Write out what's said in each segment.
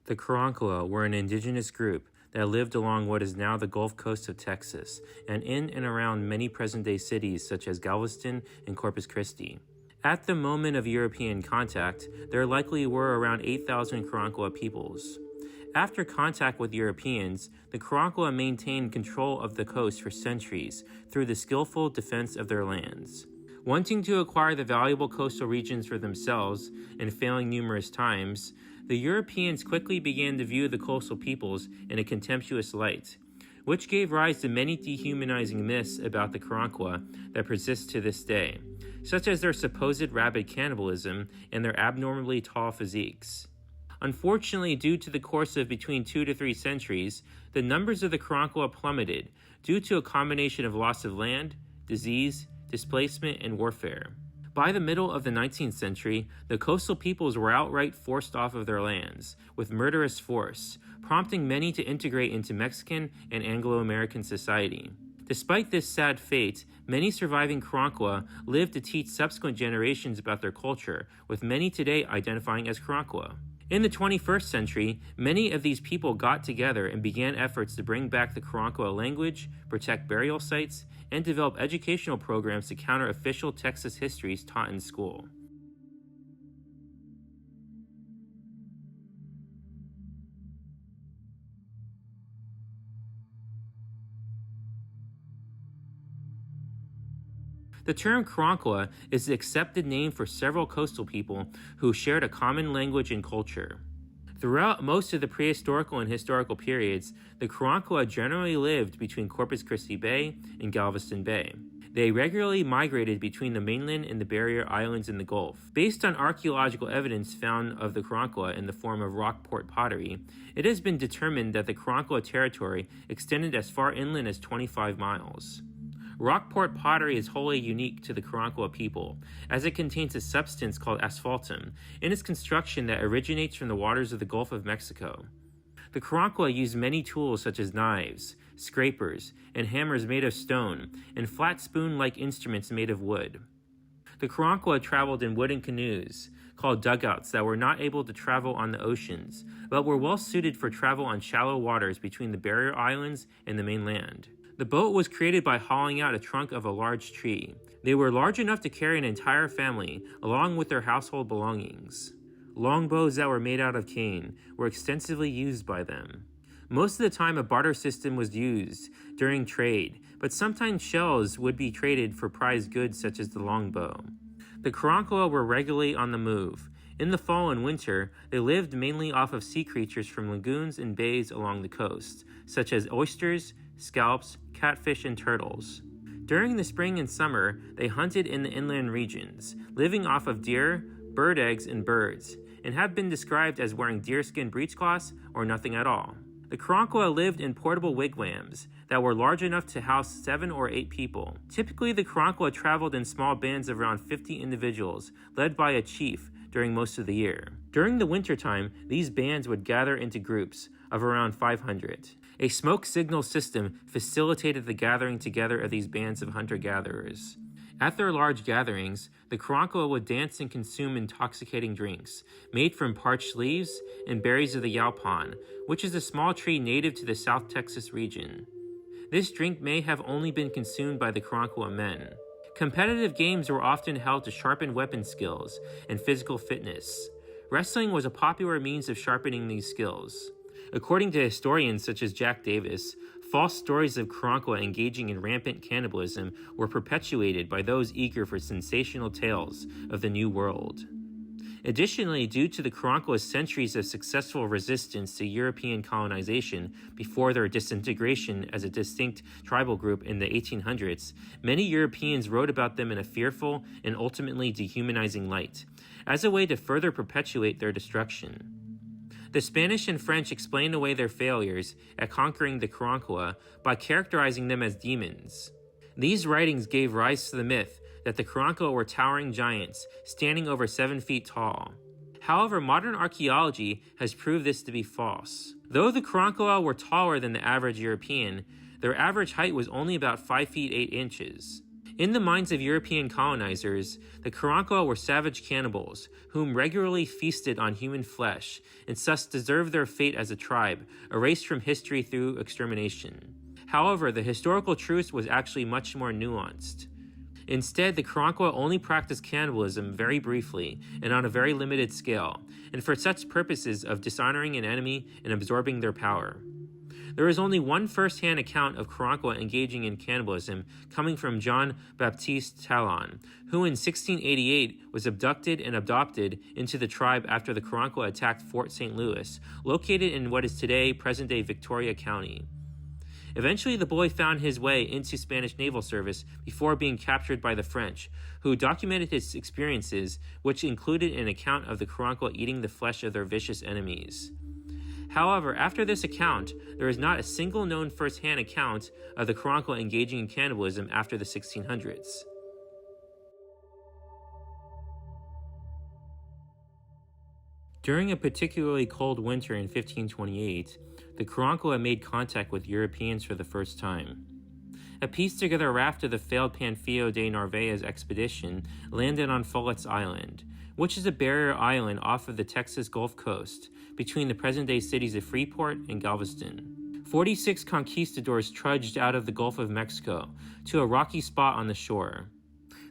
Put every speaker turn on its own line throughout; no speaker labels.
The Karankawa were an indigenous group that lived along what is now the Gulf Coast of Texas and in and around many present-day cities such as Galveston and Corpus Christi. At the moment of European contact, there likely were around 8,000 Karankawa peoples. After contact with Europeans, the Karankawa maintained control of the coast for centuries through the skillful defense of their lands. Wanting to acquire the valuable coastal regions for themselves and failing numerous times, the Europeans quickly began to view the coastal peoples in a contemptuous light, which gave rise to many dehumanizing myths about the Karankawa that persist to this day, such as their supposed rabid cannibalism and their abnormally tall physiques. Unfortunately, due to the course of between 2 to 3 centuries, the numbers of the Karankawa plummeted due to a combination of loss of land, disease, displacement, and warfare. By the middle of the 19th century, the coastal peoples were outright forced off of their lands with murderous force, prompting many to integrate into Mexican and Anglo American society. Despite this sad fate, many surviving Karankawa lived to teach subsequent generations about their culture, with many today identifying as Karankawa. In the 21st century, many of these people got together and began efforts to bring back the Karankawa language, protect burial sites, and develop educational programs to counter official Texas histories taught in school. The term Karankawa is the accepted name for several coastal people who shared a common language and culture. Throughout most of the prehistorical and historical periods, the Karankawa generally lived between Corpus Christi Bay and Galveston Bay. They regularly migrated between the mainland and the barrier islands in the Gulf. Based on archaeological evidence found of the Karankawa in the form of Rockport pottery, it has been determined that the Karankawa territory extended as far inland as 25 miles. Rockport pottery is wholly unique to the Karankawa people, as it contains a substance called asphaltum in its construction that originates from the waters of the Gulf of Mexico. The Karankawa used many tools such as knives, scrapers, and hammers made of stone, and flat spoon-like instruments made of wood. The Karankawa traveled in wooden canoes, called dugouts, that were not able to travel on the oceans, but were well suited for travel on shallow waters between the barrier islands and the mainland. The boat was created by hauling out a trunk of a large tree. They were large enough to carry an entire family, along with their household belongings. Longbows that were made out of cane were extensively used by them. Most of the time, a barter system was used during trade, but sometimes shells would be traded for prized goods such as the longbow. The Karankawa were regularly on the move. In the fall and winter, they lived mainly off of sea creatures from lagoons and bays along the coast, such as oysters, scalps, catfish, and turtles. During the spring and summer, they hunted in the inland regions, living off of deer, bird eggs, and birds, and have been described as wearing deerskin breechcloths or nothing at all. The Karankawa lived in portable wigwams that were large enough to house 7 or 8 people. Typically, the Karankawa traveled in small bands of around 50 individuals, led by a chief, during most of the year. During the wintertime, these bands would gather into groups of around 500. A smoke signal system facilitated the gathering together of these bands of hunter-gatherers. At their large gatherings, the Karankawa would dance and consume intoxicating drinks made from parched leaves and berries of the yaupon, which is a small tree native to the South Texas region. This drink may have only been consumed by the Karankawa men. Competitive games were often held to sharpen weapon skills and physical fitness. Wrestling was a popular means of sharpening these skills. According to historians such as Jack Davis, false stories of Karankawa engaging in rampant cannibalism were perpetuated by those eager for sensational tales of the New World. Additionally, due to the Karankawa's centuries of successful resistance to European colonization before their disintegration as a distinct tribal group in the 1800s, many Europeans wrote about them in a fearful and ultimately dehumanizing light, as a way to further perpetuate their destruction. The Spanish and French explained away their failures at conquering the Karankawa by characterizing them as demons. These writings gave rise to the myth that the Karankawa were towering giants, standing over 7 feet tall. However, modern archaeology has proved this to be false. Though the Karankawa were taller than the average European, their average height was only about 5 feet 8 inches. In the minds of European colonizers, the Karankawa were savage cannibals, whom regularly feasted on human flesh, and thus deserved their fate as a tribe, erased from history through extermination. However, the historical truth was actually much more nuanced. Instead, the Karankawa only practiced cannibalism very briefly and on a very limited scale, and for such purposes of dishonoring an enemy and absorbing their power. There is only one first-hand account of Karankawa engaging in cannibalism coming from John Baptiste Talon, who in 1688 was abducted and adopted into the tribe after the Karankawa attacked Fort St. Louis, located in what is today present-day Victoria County. Eventually, the boy found his way into Spanish naval service before being captured by the French, who documented his experiences, which included an account of the Karankawa eating the flesh of their vicious enemies. However, after this account, there is not a single known first-hand account of the Karankawa engaging in cannibalism after the 1600s. During a particularly cold winter in 1528, the Karankawa made contact with Europeans for the first time. A pieced-together raft of the failed Panfilo de Narvaez expedition landed on Follett's Island, which is a barrier island off of the Texas Gulf Coast, between the present-day cities of Freeport and Galveston. 46 conquistadors trudged out of the Gulf of Mexico to a rocky spot on the shore.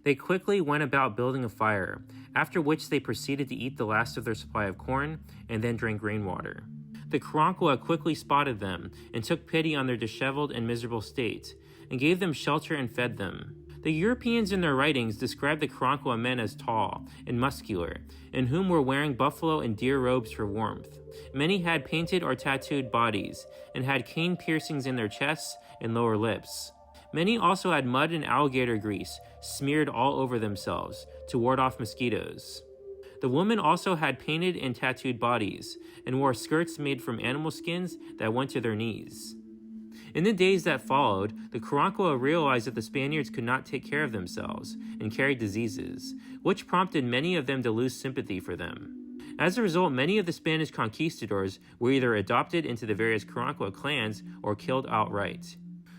They quickly went about building a fire, after which they proceeded to eat the last of their supply of corn and then drank rainwater. The Karankawa quickly spotted them and took pity on their disheveled and miserable state, and gave them shelter and fed them. The Europeans in their writings described the Karankawa men as tall and muscular, and whom were wearing buffalo and deer robes for warmth. Many had painted or tattooed bodies, and had cane piercings in their chests and lower lips. Many also had mud and alligator grease smeared all over themselves to ward off mosquitoes. The women also had painted and tattooed bodies, and wore skirts made from animal skins that went to their knees. In the days that followed, the Karankawa realized that the Spaniards could not take care of themselves and carried diseases, which prompted many of them to lose sympathy for them. As a result, many of the Spanish conquistadors were either adopted into the various Karankawa clans or killed outright.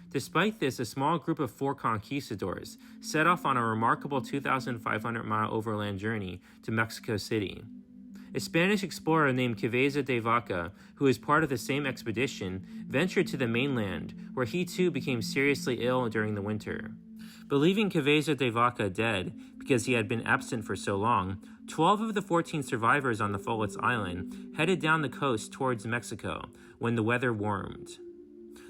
Despite this, a small group of 4 conquistadors set off on a remarkable 2,500-mile overland journey to Mexico City. A Spanish explorer named Cabeza de Vaca, who was part of the same expedition, ventured to the mainland, where he too became seriously ill during the winter. Believing Cabeza de Vaca dead because he had been absent for so long, 12 of the 14 survivors on the Follett's Island headed down the coast towards Mexico when the weather warmed.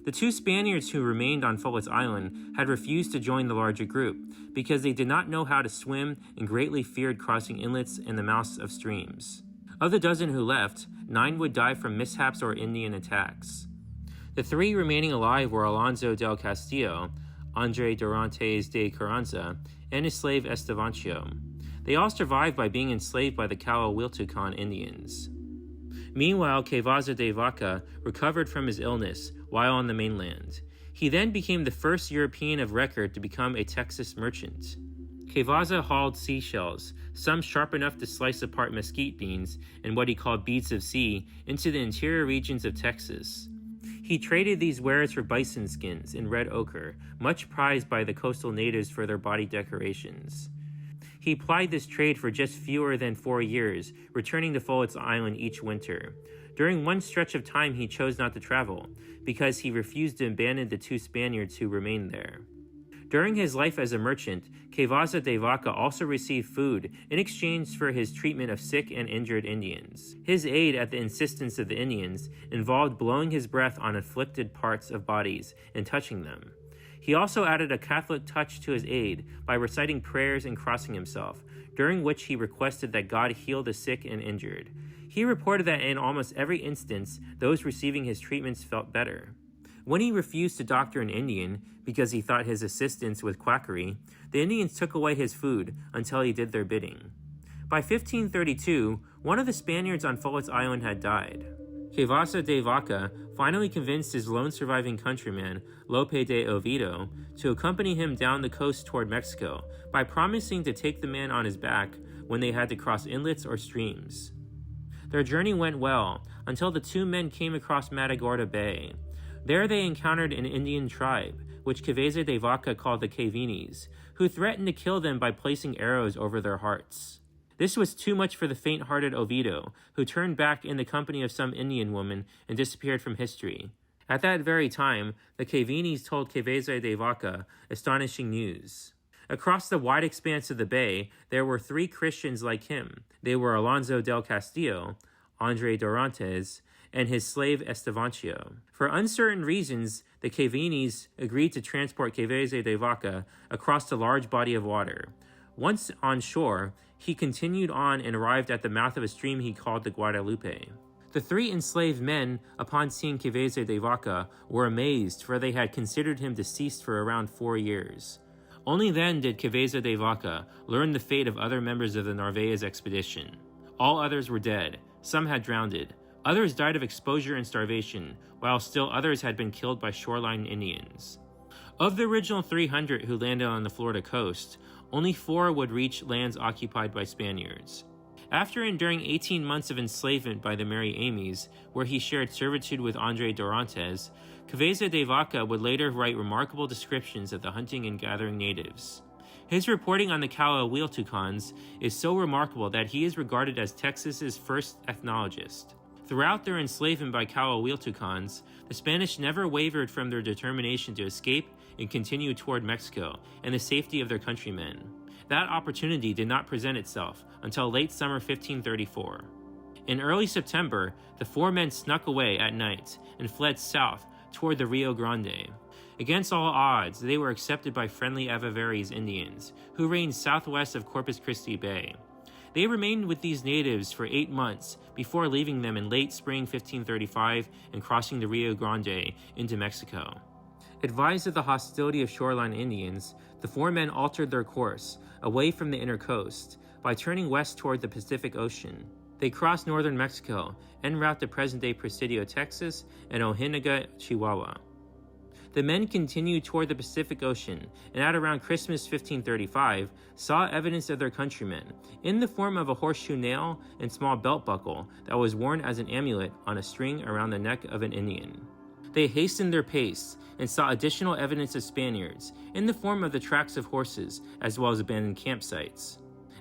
The 2 Spaniards who remained on Follett's Island had refused to join the larger group because they did not know how to swim and greatly feared crossing inlets and the mouths of streams. Of the dozen who left, 9 would die from mishaps or Indian attacks. The 3 remaining alive were Alonso del Castillo, Andre Dorantes de Carranza, and his slave Estevancio. They all survived by being enslaved by the Cowawiltucan Indians. Meanwhile, Cabeza de Vaca recovered from his illness while on the mainland. He then became the first European of record to become a Texas merchant. Cabeza hauled seashells, some sharp enough to slice apart mesquite beans and what he called beads of sea, into the interior regions of Texas. He traded these wares for bison skins and red ochre, much prized by the coastal natives for their body decorations. He plied this trade for just fewer than 4 years, returning to Follett's Island each winter. During one stretch of time he chose not to travel, because he refused to abandon the 2 Spaniards who remained there. During his life as a merchant, Cabeza de Vaca also received food in exchange for his treatment of sick and injured Indians. His aid at the insistence of the Indians involved blowing his breath on afflicted parts of bodies and touching them. He also added a Catholic touch to his aid by reciting prayers and crossing himself, during which he requested that God heal the sick and injured. He reported that in almost every instance, those receiving his treatments felt better. When he refused to doctor an Indian because he thought his assistance was quackery, the Indians took away his food until he did their bidding. By 1532, one of the Spaniards on Follett's Island had died. Cabeza de Vaca finally convinced his lone surviving countryman, Lope de Oviedo, to accompany him down the coast toward Mexico by promising to take the man on his back when they had to cross inlets or streams. Their journey went well until the 2 men came across Matagorda Bay. There they encountered an Indian tribe, which Cabeza de Vaca called the Cavinis, who threatened to kill them by placing arrows over their hearts. This was too much for the faint-hearted Oviedo, who turned back in the company of some Indian woman and disappeared from history. At that very time, the Cavinis told Cabeza de Vaca astonishing news. Across the wide expanse of the bay, there were 3 Christians like him. They were Alonso del Castillo, Andre Dorantes, and his slave Estevancio. For uncertain reasons, the Cavinis agreed to transport Cabeza de Vaca across the large body of water. Once on shore, he continued on and arrived at the mouth of a stream he called the Guadalupe. The 3 enslaved men, upon seeing Cabeza de Vaca, were amazed, for they had considered him deceased for around 4 years. Only then did Cabeza de Vaca learn the fate of other members of the Narvaez expedition. All others were dead, some had drowned, others died of exposure and starvation, while still others had been killed by shoreline Indians. Of the original 300 who landed on the Florida coast, only 4 would reach lands occupied by Spaniards. After enduring 18 months of enslavement by the Mary Amys, where he shared servitude with Andre Dorantes, Cabeza de Vaca would later write remarkable descriptions of the hunting and gathering natives. His reporting on the Cahuiltucans is so remarkable that he is regarded as Texas's first ethnologist. Throughout their enslavement by Cahuiltucans, the Spanish never wavered from their determination to escape and continue toward Mexico and the safety of their countrymen. That opportunity did not present itself until late summer 1534. In early September, the 4 men snuck away at night and fled south toward the Rio Grande. Against all odds, they were accepted by friendly Avavares Indians, who reigned southwest of Corpus Christi Bay. They remained with these natives for 8 months before leaving them in late spring 1535 and crossing the Rio Grande into Mexico. Advised of the hostility of shoreline Indians, the 4 men altered their course away from the inner coast by turning west toward the Pacific Ocean. They crossed northern Mexico, en route to present-day Presidio, Texas, and Ojinaga, Chihuahua. The men continued toward the Pacific Ocean, and at around Christmas 1535, saw evidence of their countrymen, in the form of a horseshoe nail and small belt buckle that was worn as an amulet on a string around the neck of an Indian. They hastened their pace and saw additional evidence of Spaniards, in the form of the tracks of horses, as well as abandoned campsites.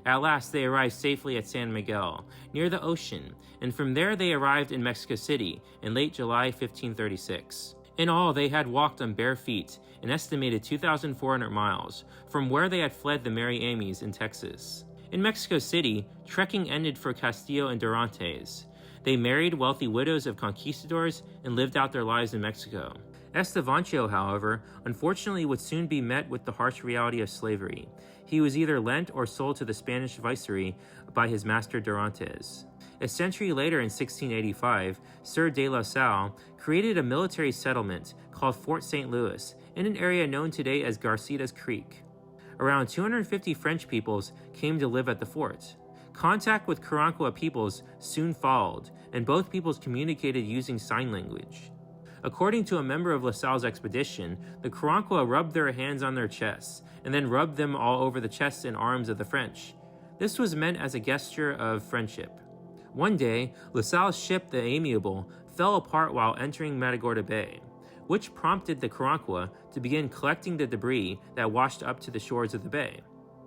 At last they arrived safely at San Miguel, near the ocean, and from there they arrived in Mexico City in late July 1536. In all, they had walked on bare feet an estimated 2,400 miles from where they had fled the Mary Amys in Texas. In Mexico City, trekking ended for Castillo and Dorantes. They married wealthy widows of conquistadors and lived out their lives in Mexico. Estevancio, however, unfortunately would soon be met with the harsh reality of slavery. He was either lent or sold to the Spanish viceroy by his master Dorantes. A century later, in 1685, Sir de la Salle created a military settlement called Fort St. Louis in an area known today as Garcitas Creek. Around 250 French peoples came to live at the fort. Contact with Karankawa peoples soon followed, and both peoples communicated using sign language. According to a member of La Salle's expedition, the Karankawa rubbed their hands on their chests, and then rubbed them all over the chests and arms of the French. This was meant as a gesture of friendship. One day, La Salle's ship, the Amiable, fell apart while entering Matagorda Bay, which prompted the Karankawa to begin collecting the debris that washed up to the shores of the bay.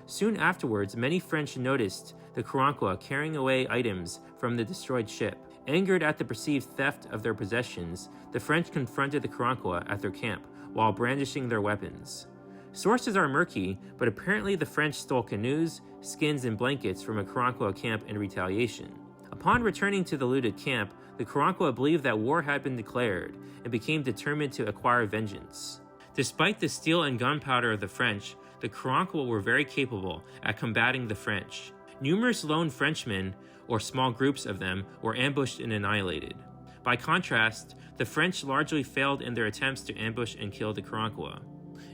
Soon afterwards, many French noticed the Karankawa carrying away items from the destroyed ship. Angered at the perceived theft of their possessions, the French confronted the Karankawa at their camp while brandishing their weapons. Sources are murky, but apparently the French stole canoes, skins, and blankets from a Karankawa camp in retaliation. Upon returning to the looted camp, the Karankawa believed that war had been declared and became determined to acquire vengeance. Despite the steel and gunpowder of the French, the Karankawa were very capable at combating the French. Numerous lone Frenchmen, or small groups of them, were ambushed and annihilated. By contrast, the French largely failed in their attempts to ambush and kill the Karankawa.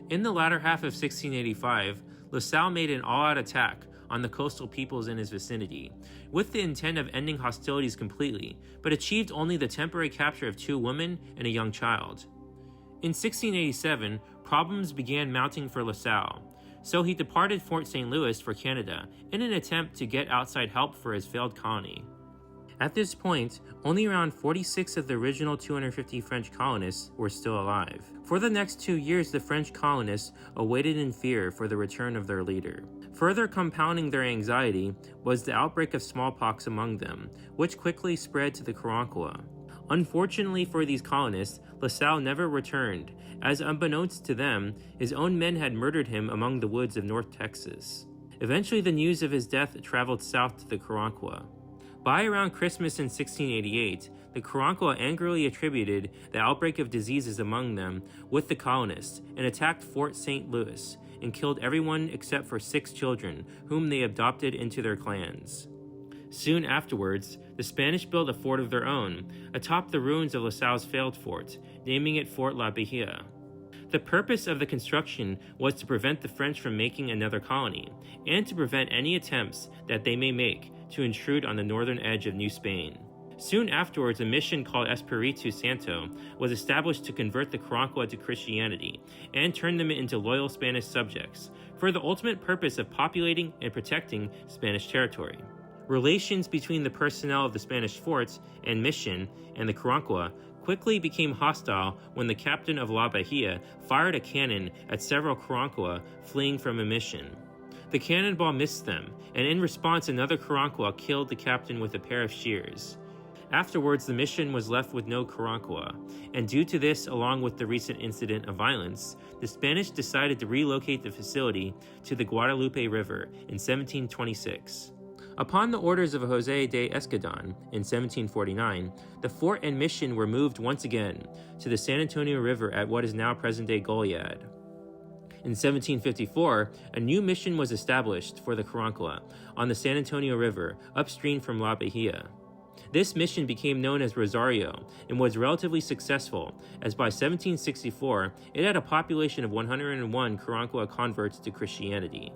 In the latter half of 1685, La Salle made an all-out attack on the coastal peoples in his vicinity, with the intent of ending hostilities completely, but achieved only the temporary capture of 2 women and a young child. In 1687, problems began mounting for La Salle, so he departed Fort St. Louis for Canada in an attempt to get outside help for his failed colony. At this point, only around 46 of the original 250 French colonists were still alive. For the next 2 years, the French colonists awaited in fear for the return of their leader. Further compounding their anxiety was the outbreak of smallpox among them, which quickly spread to the Karankawa. Unfortunately for these colonists, La Salle never returned, as unbeknownst to them, his own men had murdered him among the woods of North Texas. Eventually, the news of his death traveled south to the Karankawa. By around Christmas in 1688, the Karankawa angrily attributed the outbreak of diseases among them with the colonists and attacked Fort St. Louis and killed everyone except for 6 children, whom they adopted into their clans. Soon afterwards, the Spanish built a fort of their own atop the ruins of La Salle's failed fort, naming it Fort La Bahia. The purpose of the construction was to prevent the French from making another colony, and to prevent any attempts that they may make to intrude on the northern edge of New Spain. Soon afterwards, a mission called Espiritu Santo was established to convert the Karankawa to Christianity and turn them into loyal Spanish subjects, for the ultimate purpose of populating and protecting Spanish territory. Relations between the personnel of the Spanish forts and mission and the Karankawa quickly became hostile when the captain of La Bahia fired a cannon at several Karankawa fleeing from a mission. The cannonball missed them, and in response another Karankawa killed the captain with a pair of shears. Afterwards, the mission was left with no Karankawa, and due to this, along with the recent incident of violence, the Spanish decided to relocate the facility to the Guadalupe River in 1726. Upon the orders of José de Escandón in 1749, the fort and mission were moved once again to the San Antonio River at what is now present-day Goliad. In 1754, a new mission was established for the Karankawa on the San Antonio River upstream from La Bahia. This mission became known as Rosario and was relatively successful, as by 1764 it had a population of 101 Karankawa converts to Christianity.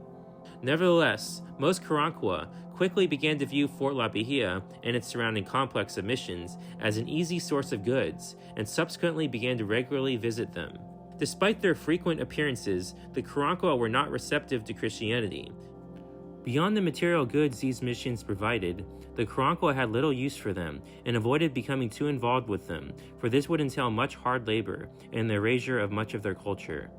Nevertheless, most Karankawa quickly began to view Fort La Bahia and its surrounding complex of missions as an easy source of goods, and subsequently began to regularly visit them. Despite their frequent appearances, the Karankawa were not receptive to Christianity. Beyond the material goods these missions provided, the Karankawa had little use for them and avoided becoming too involved with them, for this would entail much hard labor and the erasure of much of their culture.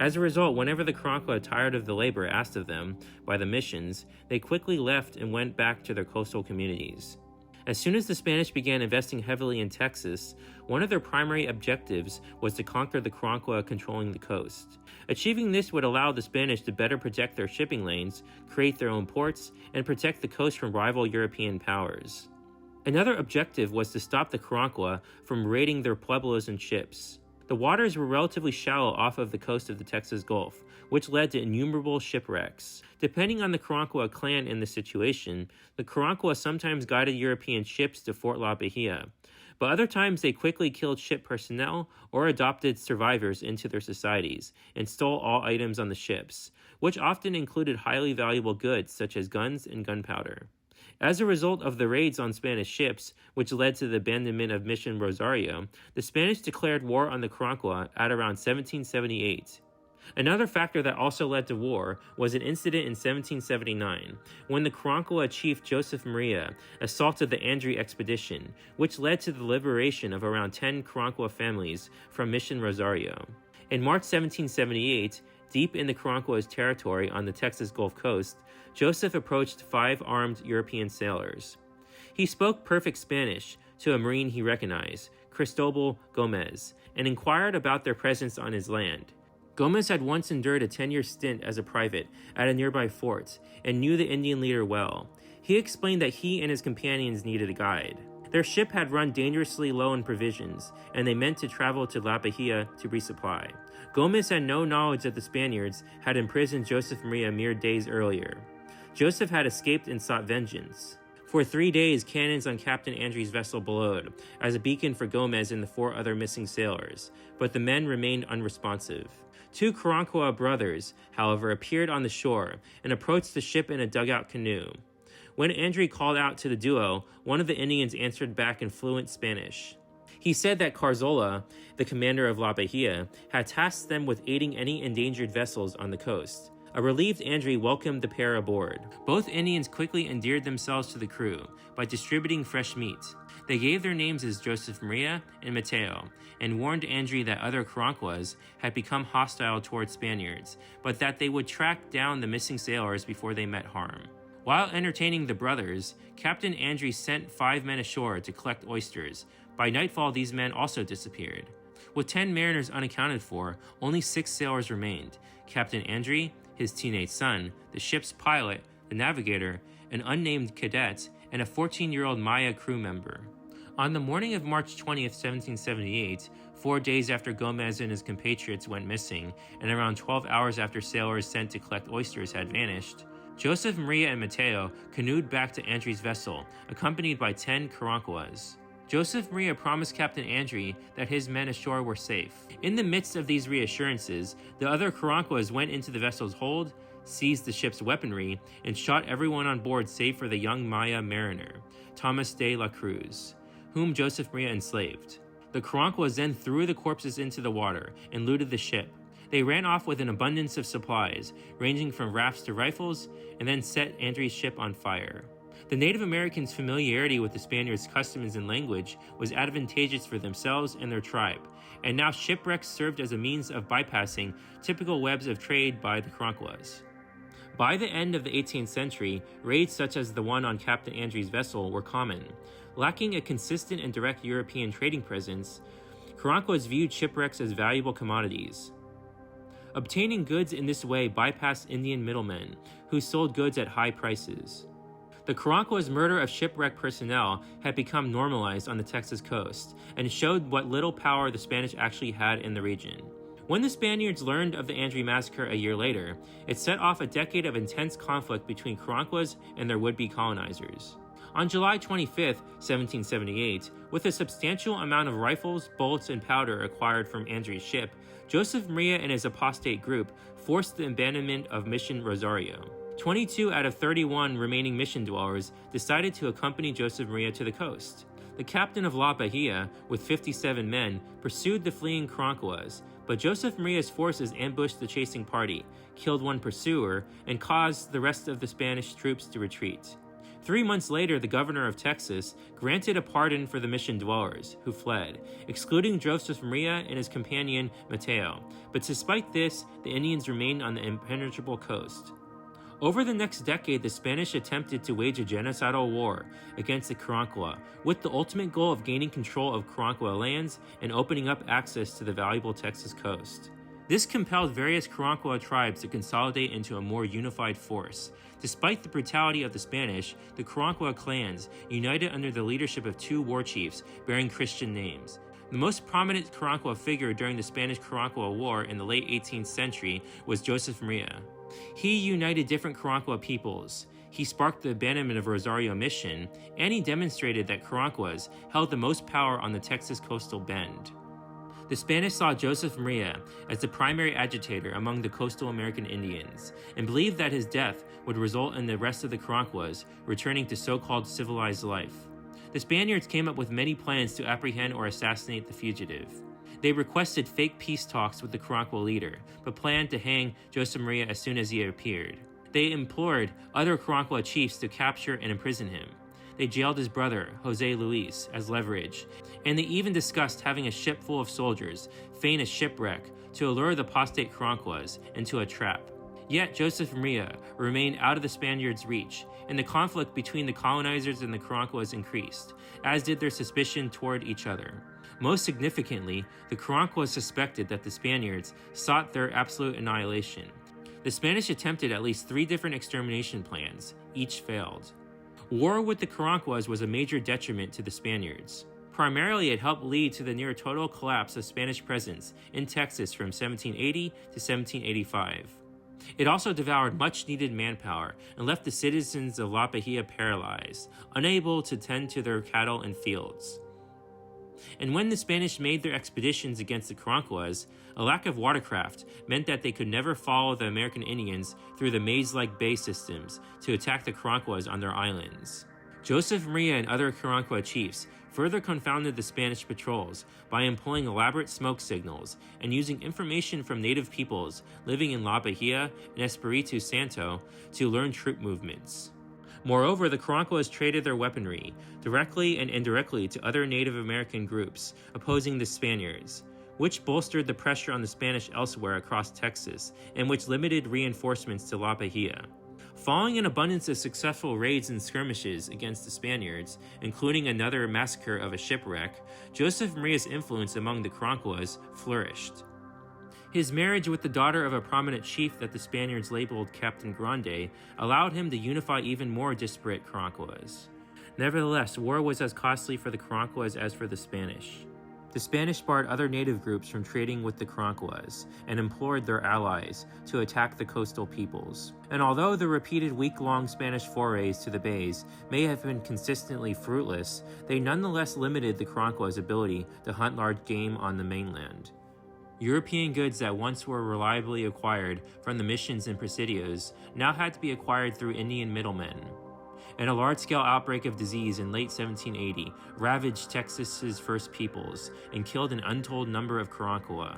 As a result, whenever the Karankawa tired of the labor asked of them by the missions, they quickly left and went back to their coastal communities. As soon as the Spanish began investing heavily in Texas, one of their primary objectives was to conquer the Karankawa controlling the coast. Achieving this would allow the Spanish to better protect their shipping lanes, create their own ports, and protect the coast from rival European powers. Another objective was to stop the Karankawa from raiding their pueblos and ships. The waters were relatively shallow off of the coast of the Texas Gulf, which led to innumerable shipwrecks. Depending on the Karankawa clan in the situation, the Karankawa sometimes guided European ships to Fort La Bahia, but other times they quickly killed ship personnel or adopted survivors into their societies and stole all items on the ships, which often included highly valuable goods such as guns and gunpowder. As a result of the raids on Spanish ships, which led to the abandonment of Mission Rosario, the Spanish declared war on the Karankawa at around 1778. Another factor that also led to war was an incident in 1779, when the Karankawa chief Joseph Maria assaulted the Andre expedition, which led to the liberation of around 10 Karankawa families from Mission Rosario. In March 1778, deep in the Karankawa's territory on the Texas Gulf Coast, Joseph approached 5 armed European sailors. He spoke perfect Spanish to a marine he recognized, Cristobal Gomez, and inquired about their presence on his land. Gomez had once endured a 10-year stint as a private at a nearby fort and knew the Indian leader well. He explained that he and his companions needed a guide. Their ship had run dangerously low on provisions, and they meant to travel to La Bahia to resupply. Gomez had no knowledge that the Spaniards had imprisoned Joseph Maria mere days earlier. Joseph had escaped and sought vengeance. For 3 days, cannons on Captain Andre's vessel bellowed as a beacon for Gomez and the 4 other missing sailors, but the men remained unresponsive. 2 Karankawa brothers, however, appeared on the shore and approached the ship in a dugout canoe. When Andre called out to the duo, one of the Indians answered back in fluent Spanish. He said that Carzola, the commander of La Bahia, had tasked them with aiding any endangered vessels on the coast. A relieved Andre welcomed the pair aboard. Both Indians quickly endeared themselves to the crew by distributing fresh meat. They gave their names as Joseph Maria and Mateo, and warned Andre that other Karankawas had become hostile towards Spaniards, but that they would track down the missing sailors before they met harm. While entertaining the brothers, Captain Andre sent 5 men ashore to collect oysters. By nightfall, these men also disappeared. With 10 mariners unaccounted for, only 6 sailors remained: Captain Andre, his teenage son, the ship's pilot, the navigator, an unnamed cadet, and a 14-year-old Maya crew member. On the morning of March 20th, 1778, 4 days after Gomez and his compatriots went missing, and around 12 hours after sailors sent to collect oysters had vanished, Joseph Maria and Mateo canoed back to Andre's vessel, accompanied by 10 Karankawas. Joseph Maria promised Captain Andre that his men ashore were safe. In the midst of these reassurances, the other Karankawas went into the vessel's hold, seized the ship's weaponry, and shot everyone on board save for the young Maya mariner, Thomas de la Cruz, whom Joseph Maria enslaved. The Karankawas then threw the corpses into the water and looted the ship. They ran off with an abundance of supplies, ranging from rafts to rifles, and then set Andre's ship on fire. The Native Americans' familiarity with the Spaniards' customs and language was advantageous for themselves and their tribe, and now shipwrecks served as a means of bypassing typical webs of trade by the Karankawas. By the end of the 18th century, raids such as the one on Captain Andre's vessel were common. Lacking a consistent and direct European trading presence, Karankawas viewed shipwrecks as valuable commodities. Obtaining goods in this way bypassed Indian middlemen, who sold goods at high prices. The Karankawas' murder of shipwreck personnel had become normalized on the Texas coast, and showed what little power the Spanish actually had in the region. When the Spaniards learned of the Andre massacre a year later, it set off a decade of intense conflict between Karankawas and their would-be colonizers. On July 25, 1778, with a substantial amount of rifles, bullets, and powder acquired from Andre's ship, Joseph Maria and his apostate group forced the abandonment of Mission Rosario. 22 out of 31 remaining mission dwellers decided to accompany Joseph Maria to the coast. The captain of La Bahia, with 57 men, pursued the fleeing Karankawas, but Joseph Maria's forces ambushed the chasing party, killed one pursuer, and caused the rest of the Spanish troops to retreat. 3 months later, the governor of Texas granted a pardon for the mission dwellers, who fled, excluding Joseph Maria and his companion Mateo. But despite this, the Indians remained on the impenetrable coast. Over the next decade, the Spanish attempted to wage a genocidal war against the Karankawa, with the ultimate goal of gaining control of Karankawa lands and opening up access to the valuable Texas coast. This compelled various Karankawa tribes to consolidate into a more unified force. Despite the brutality of the Spanish, the Karankawa clans united under the leadership of 2 war chiefs bearing Christian names. The most prominent Karankawa figure during the Spanish-Karankawa War in the late 18th century was Joseph Maria. He united different Karankawa peoples. He sparked the abandonment of Rosario Mission, and he demonstrated that Karankawas held the most power on the Texas coastal bend. The Spanish saw Joseph Maria as the primary agitator among the coastal American Indians, and believed that his death would result in the rest of the Karankawas returning to so-called civilized life. The Spaniards came up with many plans to apprehend or assassinate the fugitive. They requested fake peace talks with the Karankawa leader, but planned to hang Joseph Maria as soon as he appeared. They implored other Karankawa chiefs to capture and imprison him. They jailed his brother, Jose Luis, as leverage, and they even discussed having a ship full of soldiers feign a shipwreck to allure the apostate Karankawas into a trap. Yet Joseph Maria remained out of the Spaniards' reach, and the conflict between the colonizers and the Karankawas increased, as did their suspicion toward each other. Most significantly, the Karankawas suspected that the Spaniards sought their absolute annihilation. The Spanish attempted at least 3 different extermination plans. Each failed. War with the Karankawas was a major detriment to the Spaniards. Primarily, it helped lead to the near total collapse of Spanish presence in Texas from 1780 to 1785. It also devoured much-needed manpower and left the citizens of La Bahia paralyzed, unable to tend to their cattle and fields. And when the Spanish made their expeditions against the Karankawas, a lack of watercraft meant that they could never follow the American Indians through the maze-like bay systems to attack the Karankawas on their islands. Joseph Maria and other Karankawa chiefs further confounded the Spanish patrols by employing elaborate smoke signals and using information from native peoples living in La Bahia and Espiritu Santo to learn troop movements. Moreover, the Karankawas traded their weaponry, directly and indirectly, to other Native American groups opposing the Spaniards, which bolstered the pressure on the Spanish elsewhere across Texas and which limited reinforcements to La Bahia. Following an abundance of successful raids and skirmishes against the Spaniards, including another massacre of a shipwreck, Joseph Maria's influence among the Karankawas flourished. His marriage with the daughter of a prominent chief that the Spaniards labeled Captain Grande allowed him to unify even more disparate Karankawas. Nevertheless, war was as costly for the Karankawas as for the Spanish. The Spanish barred other native groups from trading with the Karankawas and implored their allies to attack the coastal peoples. And although the repeated week-long Spanish forays to the bays may have been consistently fruitless, they nonetheless limited the Karankawas' ability to hunt large game on the mainland. European goods that once were reliably acquired from the missions and presidios now had to be acquired through Indian middlemen. And a large-scale outbreak of disease in late 1780 ravaged Texas's first peoples and killed an untold number of Karankawa.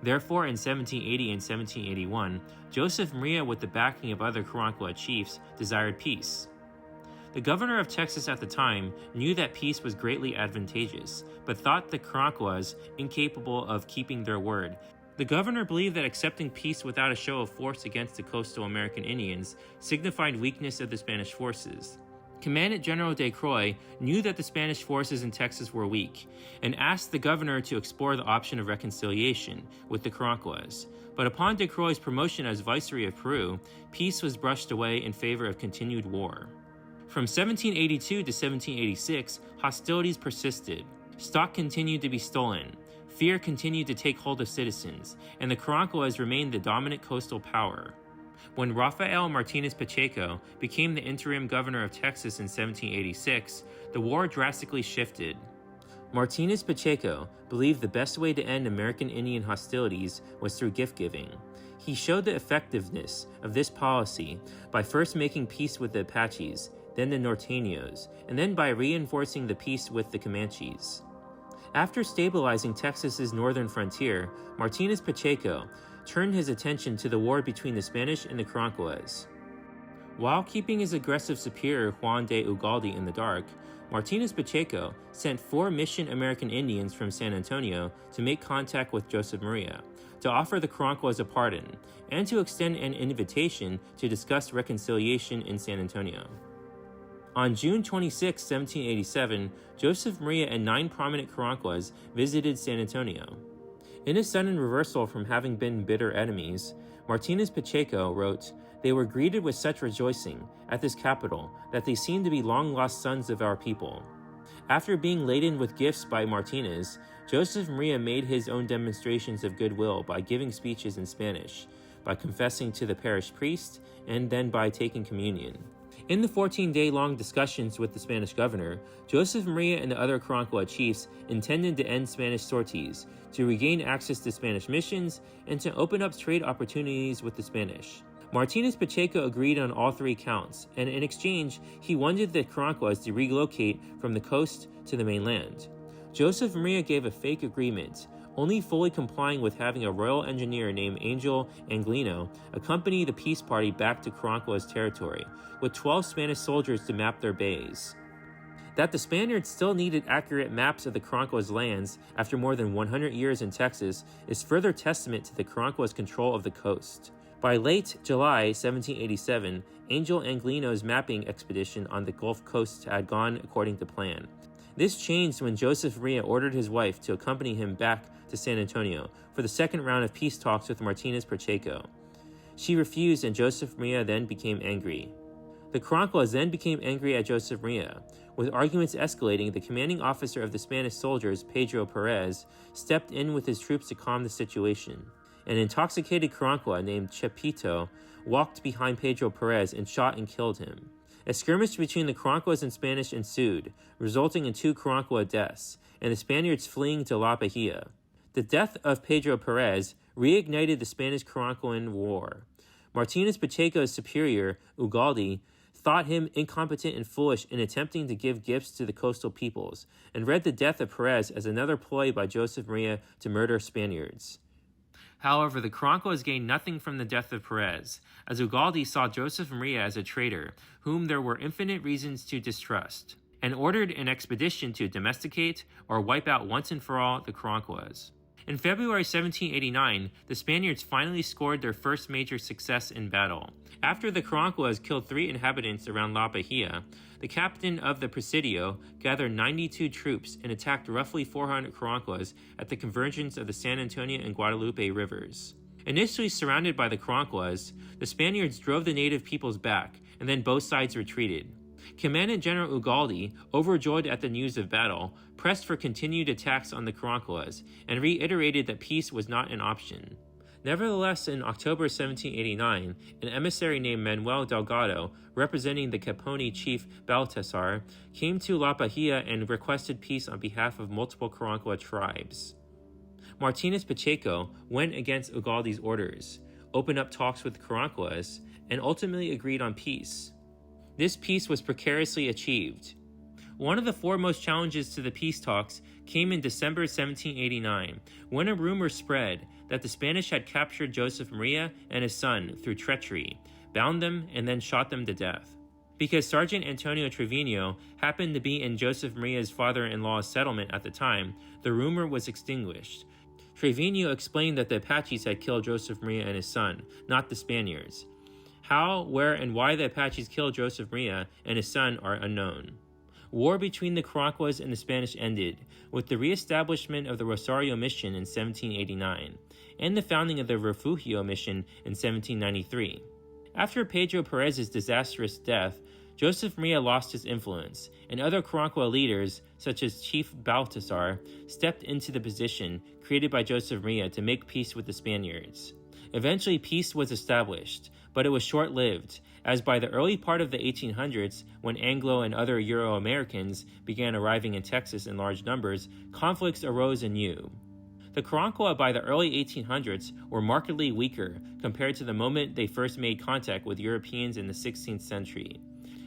Therefore, in 1780 and 1781, Joseph Maria, with the backing of other Karankawa chiefs, desired peace. The governor of Texas at the time knew that peace was greatly advantageous, but thought the Karankawas incapable of keeping their word. The governor believed that accepting peace without a show of force against the coastal American Indians signified weakness of the Spanish forces. Commandant General de Croix knew that the Spanish forces in Texas were weak, and asked the governor to explore the option of reconciliation with the Karankawas. But upon de Croix's promotion as Viceroy of Peru, peace was brushed away in favor of continued war. From 1782 to 1786, hostilities persisted. Stock continued to be stolen. Fear continued to take hold of citizens, and the Karankawas remained the dominant coastal power. When Rafael Martinez Pacheco became the interim governor of Texas in 1786, the war drastically shifted. Martinez Pacheco believed the best way to end American Indian hostilities was through gift-giving. He showed the effectiveness of this policy by first making peace with the Apaches, then the Norteños, and then by reinforcing the peace with the Comanches. After stabilizing Texas's northern frontier, Martinez Pacheco turned his attention to the war between the Spanish and the Karankawas. While keeping his aggressive superior Juan de Ugalde in the dark, Martinez Pacheco sent 4 mission American Indians from San Antonio to make contact with Joseph Maria, to offer the Karankawas a pardon, and to extend an invitation to discuss reconciliation in San Antonio. On June 26, 1787, Joseph Maria and 9 prominent Karankawas visited San Antonio. In a sudden reversal from having been bitter enemies, Martinez Pacheco wrote, "They were greeted with such rejoicing at this capital that they seemed to be long-lost sons of our people." After being laden with gifts by Martinez, Joseph Maria made his own demonstrations of goodwill by giving speeches in Spanish, by confessing to the parish priest, and then by taking communion. In the 14-day-long discussions with the Spanish governor, Joseph Maria and the other Karankawa chiefs intended to end Spanish sorties, to regain access to Spanish missions, and to open up trade opportunities with the Spanish. Martinez Pacheco agreed on all 3 counts, and in exchange, he wanted the Karankawas to relocate from the coast to the mainland. Joseph Maria gave a fake agreement, only fully complying with having a royal engineer named Anglo American accompany the peace party back to Karankawa's territory, with 12 Spanish soldiers to map their bays. That the Spaniards still needed accurate maps of the Karankawas' lands after more than 100 years in Texas is further testament to the Karankawas' control of the coast. By late July 1787, Anglo American's mapping expedition on the Gulf Coast had gone according to plan. This changed when Joseph Maria ordered his wife to accompany him back to San Antonio for the second round of peace talks with Martinez Pacheco. She refused, and Joseph Maria then became angry. The Karankawas then became angry at Joseph Maria. With arguments escalating, the commanding officer of the Spanish soldiers, Pedro Perez, stepped in with his troops to calm the situation. An intoxicated Karankawa named Chepito walked behind Pedro Perez and shot and killed him. A skirmish between the Karankawas and Spanish ensued, resulting in 2 Karankawa deaths, and the Spaniards fleeing to La Bahia. The death of Pedro Perez reignited the Spanish-Karankawan War. Martinez Pacheco's superior, Ugalde, thought him incompetent and foolish in attempting to give gifts to the coastal peoples, and read the death of Perez as another ploy by Joseph Maria to murder Spaniards. However, the Karankawas gained nothing from the death of Perez, as Ugalde saw Joseph Maria as a traitor, whom there were infinite reasons to distrust, and ordered an expedition to domesticate or wipe out once and for all the Karankawas. In February 1789, the Spaniards finally scored their first major success in battle. After the Karankawas killed 3 inhabitants around La Bahia, the captain of the Presidio gathered 92 troops and attacked roughly 400 Karankawas at the convergence of the San Antonio and Guadalupe rivers. Initially surrounded by the Karankawas, the Spaniards drove the native peoples back, and then both sides retreated. Commandant General Ugalde, overjoyed at the news of battle, pressed for continued attacks on the Karankawas and reiterated that peace was not an option. Nevertheless, in October 1789, an emissary named Manuel Delgado, representing the Caponi chief Baltasar, came to La Bahia and requested peace on behalf of multiple Karankawa tribes. Martinez Pacheco went against Ugalde's orders, opened up talks with the Karankawas, and ultimately agreed on peace. This peace was precariously achieved. One of the foremost challenges to the peace talks came in December 1789, when a rumor spread that the Spanish had captured Joseph Maria and his son through treachery, bound them, and then shot them to death. Because Sergeant Antonio Trevino happened to be in Joseph Maria's father-in-law's settlement at the time, the rumor was extinguished. Trevino explained that the Apaches had killed Joseph Maria and his son, not the Spaniards. How, where, and why the Apaches killed Joseph Maria and his son are unknown. War between the Karankawas and the Spanish ended with the re-establishment of the Rosario Mission in 1789 and the founding of the Refugio Mission in 1793. After Pedro Perez's disastrous death, Joseph Maria lost his influence, and other Karankawa leaders, such as Chief Baltasar, stepped into the position created by Joseph Maria to make peace with the Spaniards. Eventually, peace was established, but it was short-lived, as by the early part of the 1800s, when Anglo and other Euro Americans began arriving in Texas in large numbers, conflicts arose anew. The Karankawa by the early 1800s were markedly weaker compared to the moment they first made contact with Europeans in the 16th century.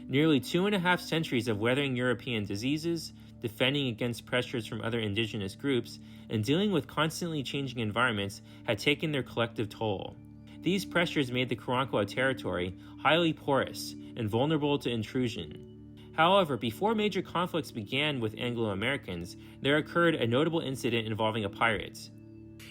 Nearly 2.5 centuries of weathering European diseases, defending against pressures from other indigenous groups, and dealing with constantly changing environments had taken their collective toll. These pressures made the Karankawa territory highly porous and vulnerable to intrusion. However, before major conflicts began with Anglo Americans, there occurred a notable incident involving a pirate.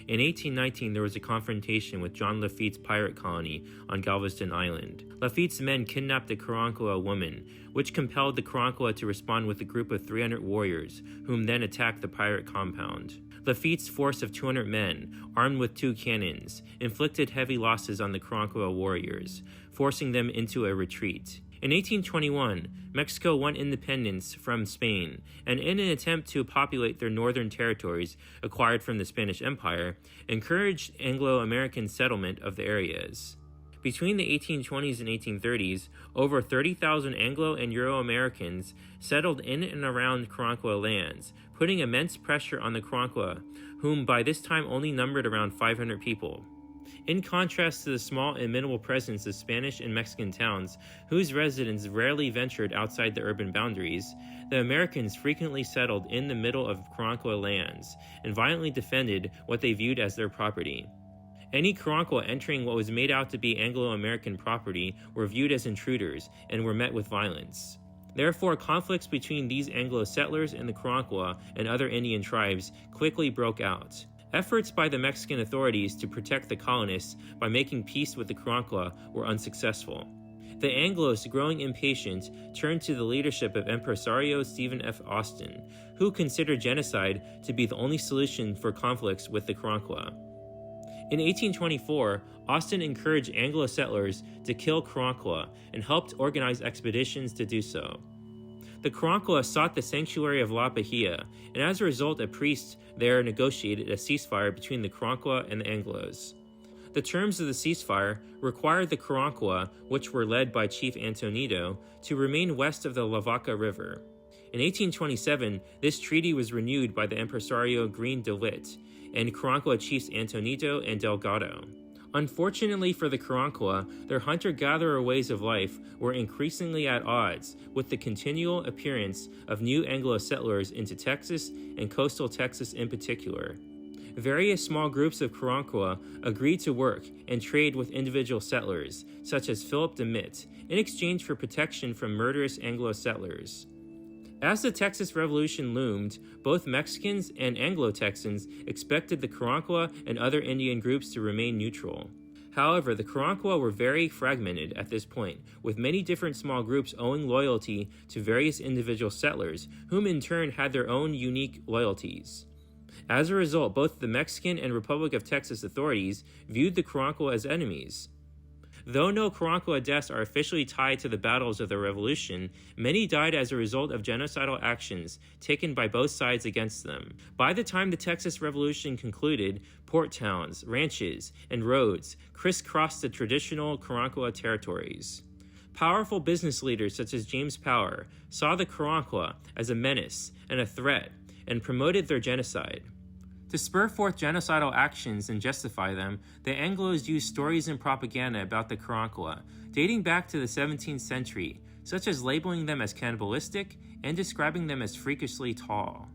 In 1819, there was a confrontation with John Lafitte's pirate colony on Galveston Island. Lafitte's men kidnapped a Karankawa woman, which compelled the Karankawa to respond with a group of 300 warriors, whom then attacked the pirate compound. Lafitte's force of 200 men, armed with 2 cannons, inflicted heavy losses on the Karankawa warriors, forcing them into a retreat. In 1821, Mexico won independence from Spain, and in an attempt to populate their northern territories acquired from the Spanish Empire, encouraged Anglo American settlement of the areas. Between the 1820s and 1830s, over 30,000 Anglo and Euro Americans settled in and around Karankawa lands, putting immense pressure on the Karankawa, whom by this time only numbered around 500 people. In contrast to the small and minimal presence of Spanish and Mexican towns, whose residents rarely ventured outside the urban boundaries, the Americans frequently settled in the middle of Karankawa lands and violently defended what they viewed as their property. Any Karankawa entering what was made out to be Anglo American property were viewed as intruders and were met with violence. Therefore, conflicts between these Anglo settlers and the Karankawa and other Indian tribes quickly broke out. Efforts by the Mexican authorities to protect the colonists by making peace with the Karankawa were unsuccessful. The Anglos, growing impatient, turned to the leadership of Empresario Stephen F. Austin, who considered genocide to be the only solution for conflicts with the Karankawa. In 1824, Austin encouraged Anglo settlers to kill Karankawa and helped organize expeditions to do so. The Karankawa sought the sanctuary of La Bahia, and as a result, a priest there negotiated a ceasefire between the Karankawa and the Anglos. The terms of the ceasefire required the Karankawa, which were led by Chief Antonito, to remain west of the Lavaca River. In 1827, this treaty was renewed by the Empresario Green de Witt and Karankawa chiefs Antonito and Delgado. Unfortunately for the Karankawa, their hunter-gatherer ways of life were increasingly at odds with the continual appearance of new Anglo settlers into Texas and coastal Texas in particular. Various small groups of Karankawa agreed to work and trade with individual settlers, such as Philip de Mitt, in exchange for protection from murderous Anglo settlers. As the Texas Revolution loomed, both Mexicans and Anglo-Texans expected the Karankawa and other Indian groups to remain neutral. However, the Karankawa were very fragmented at this point, with many different small groups owing loyalty to various individual settlers, whom in turn had their own unique loyalties. As a result, both the Mexican and Republic of Texas authorities viewed the Karankawa as enemies. Though no Karankawa deaths are officially tied to the battles of the Revolution, many died as a result of genocidal actions taken by both sides against them. By the time the Texas Revolution concluded, port towns, ranches, and roads crisscrossed the traditional Karankawa territories. Powerful business leaders such as James Power saw the Karankawa as a menace and a threat and promoted their genocide. To spur forth genocidal actions and justify them, the Anglos used stories and propaganda about the Karankawa, dating back to the 17th century, such as labeling them as cannibalistic and describing them as freakishly tall.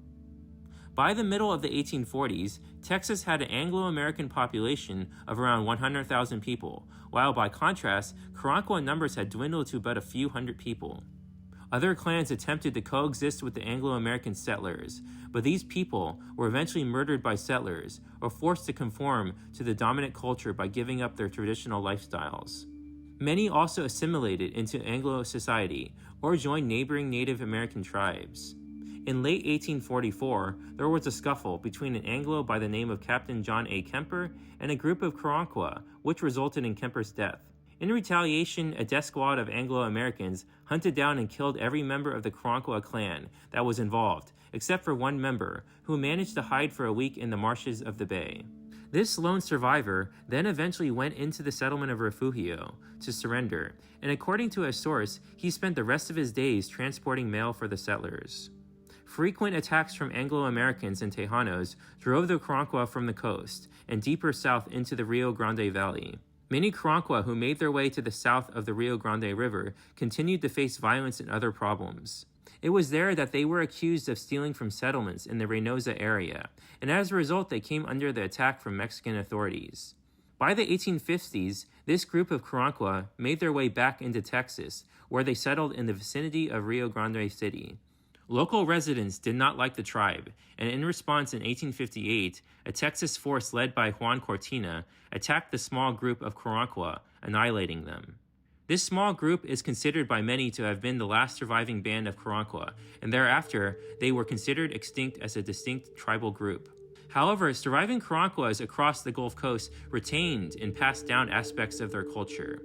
By the middle of the 1840s, Texas had an Anglo American population of around 100,000 people, while by contrast, Karankawa numbers had dwindled to but a few hundred people. Other clans attempted to coexist with the Anglo American settlers, but these people were eventually murdered by settlers or forced to conform to the dominant culture by giving up their traditional lifestyles. Many also assimilated into Anglo society or joined neighboring Native American tribes. In late 1844, there was a scuffle between an Anglo by the name of Captain John A. Kemper and a group of Karankawa, which resulted in Kemper's death. In retaliation, a death squad of Anglo Americans hunted down and killed every member of the Karankawa clan that was involved, except for one member, who managed to hide for a week in the marshes of the bay. This lone survivor then eventually went into the settlement of Refugio to surrender, and according to a source, he spent the rest of his days transporting mail for the settlers. Frequent attacks from Anglo Americans and Tejanos drove the Karankawa from the coast and deeper south into the Rio Grande Valley. Many Karankawa who made their way to the south of the Rio Grande River continued to face violence and other problems. It was there that they were accused of stealing from settlements in the Reynosa area, and as a result they came under the attack from Mexican authorities. By the 1850s, this group of Karankawa made their way back into Texas, where they settled in the vicinity of Rio Grande City. Local residents did not like the tribe, and in response in 1858, a Texas force led by Juan Cortina attacked the small group of Karankawa, annihilating them. This small group is considered by many to have been the last surviving band of Karankawa, and thereafter they were considered extinct as a distinct tribal group. However, surviving Karankawas across the Gulf Coast retained and passed down aspects of their culture.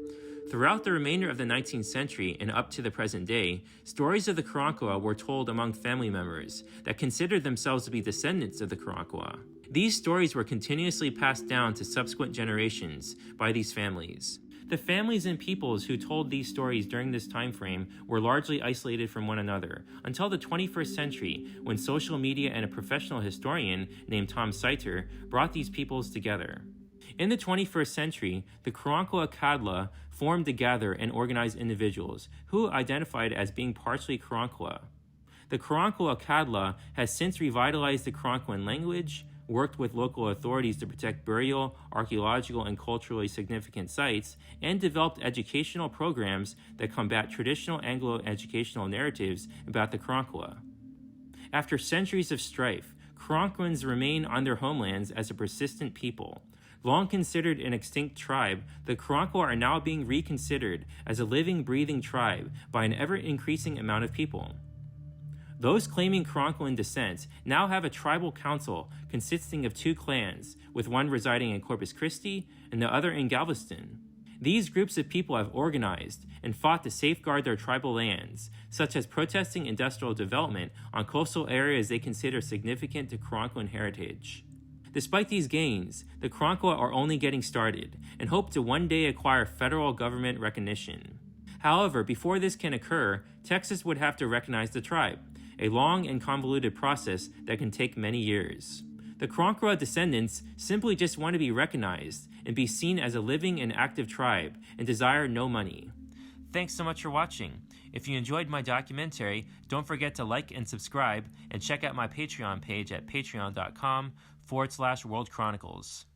Throughout the remainder of the 19th century and up to the present day, stories of the Karankawa were told among family members that considered themselves to be descendants of the Karankawa. These stories were continuously passed down to subsequent generations by these families. The families and peoples who told these stories during this time frame were largely isolated from one another until the 21st century, when social media and a professional historian named Tom Saiter brought these peoples together. In the 21st century, the Karankawa Kadla formed together and organized individuals who identified as being partially Karankawa. The Karankawa Kadla has since revitalized the Karankawan language, worked with local authorities to protect burial, archaeological, and culturally significant sites, and developed educational programs that combat traditional Anglo educational narratives about the Karankawa. After centuries of strife, Karankawans remain on their homelands as a persistent people. Long considered an extinct tribe, the Karankawa are now being reconsidered as a living, breathing tribe by an ever-increasing amount of people. Those claiming Karankawan descent now have a tribal council consisting of two clans, with one residing in Corpus Christi and the other in Galveston. These groups of people have organized and fought to safeguard their tribal lands, such as protesting industrial development on coastal areas they consider significant to Karankawan heritage. Despite these gains, the Karankawa are only getting started and hope to one day acquire federal government recognition. However, before this can occur, Texas would have to recognize the tribe, a long and convoluted process that can take many years. The Karankawa descendants simply just want to be recognized and be seen as a living and active tribe and desire no money. Thanks so much for watching. If you enjoyed my documentary, don't forget to like and subscribe and check out my Patreon page at patreon.com/World Chronicles.